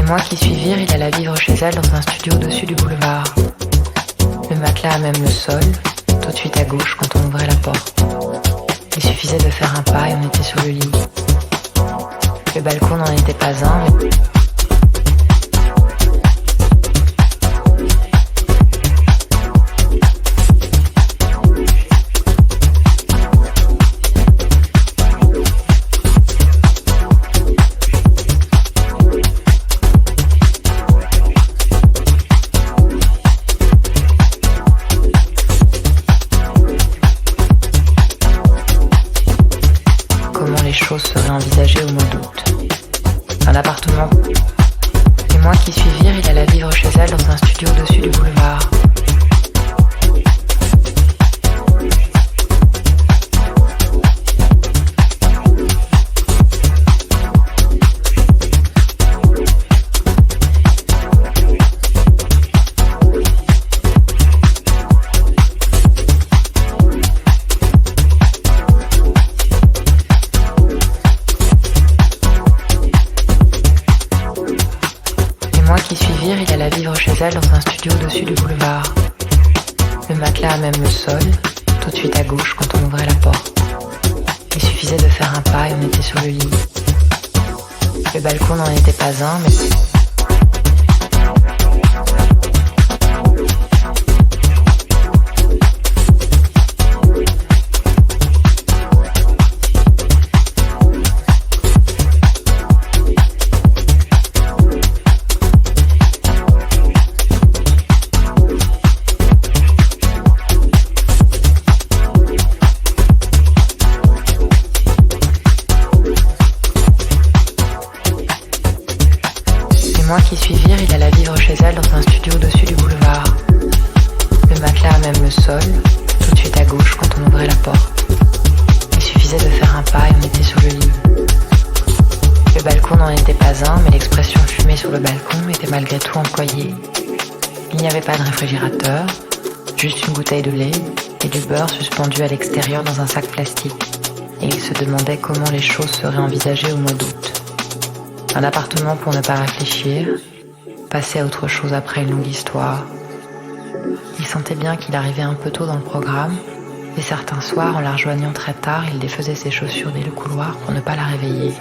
mois qui suivirent, il alla vivre chez elle dans un studio au-dessus du boulevard. Le matelas à même le sol, tout de suite à gauche quand on ouvrait la porte. Il suffisait de faire un pas et on était sur le lit. Le balcon n'en était pas un, mais... serait envisagé au mois d'août. Un appartement. Les mois qui suivirent, il alla vivre chez elle dans un studio au-dessus du boulevard. Il alla vivre chez elle dans un studio au-dessus du boulevard. Le matelas à même le sol, tout de suite à gauche quand on ouvrait la porte. Il suffisait de faire un pas et on était sur le lit. Le balcon n'en était pas un, mais... Les mois qui suivirent, il alla vivre chez elle dans un studio au-dessus du boulevard. Le matelas à même le sol, tout de suite à gauche quand on ouvrait la porte. Il suffisait de faire un pas et on était sur le lit. Le balcon n'en était pas un, mais l'expression fumée sur le balcon était malgré tout employée. Il n'y avait pas de réfrigérateur, juste une bouteille de lait et du beurre suspendu à l'extérieur dans un sac plastique. Et il se demandait comment les choses seraient envisagées au mois d'août. Un appartement pour ne pas réfléchir, passer à autre chose après une longue histoire. Il sentait bien qu'il arrivait un peu tôt dans le programme, et certains soirs, en la rejoignant très tard, il défaisait ses chaussures dès le couloir pour ne pas la réveiller.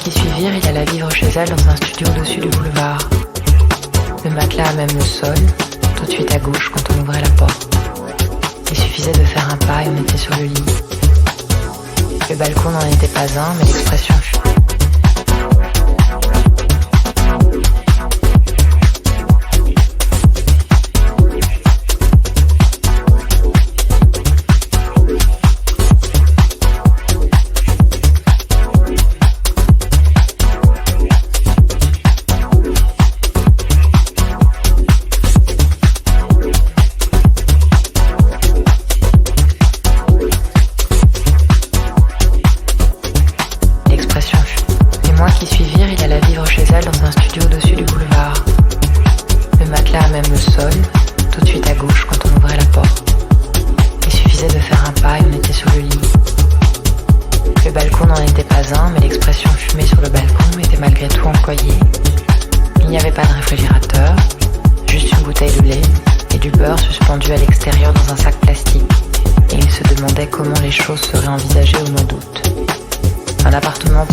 Qui suivirent, il alla vivre chez elle dans un studio au-dessus du boulevard. Le matelas à même le sol, tout de suite à gauche quand on ouvrait la porte. Il suffisait de faire un pas et on était sur le lit. Le balcon n'en était pas un, mais l'expression fut... qui suivirent, il alla vivre chez elle dans un studio au-dessus du boulevard. Le matelas à même le sol, tout de suite à gauche quand on ouvrait la porte. Il suffisait de faire un pas et on était sur le lit. Le balcon n'en était pas un, mais l'expression fumée sur le balcon était malgré tout employée. Il n'y avait pas de réfrigérateur, juste une bouteille de lait et du beurre suspendu à l'extérieur dans un sac plastique. Et il se demandait comment les choses seraient envisagées au mois d'août. Un appartement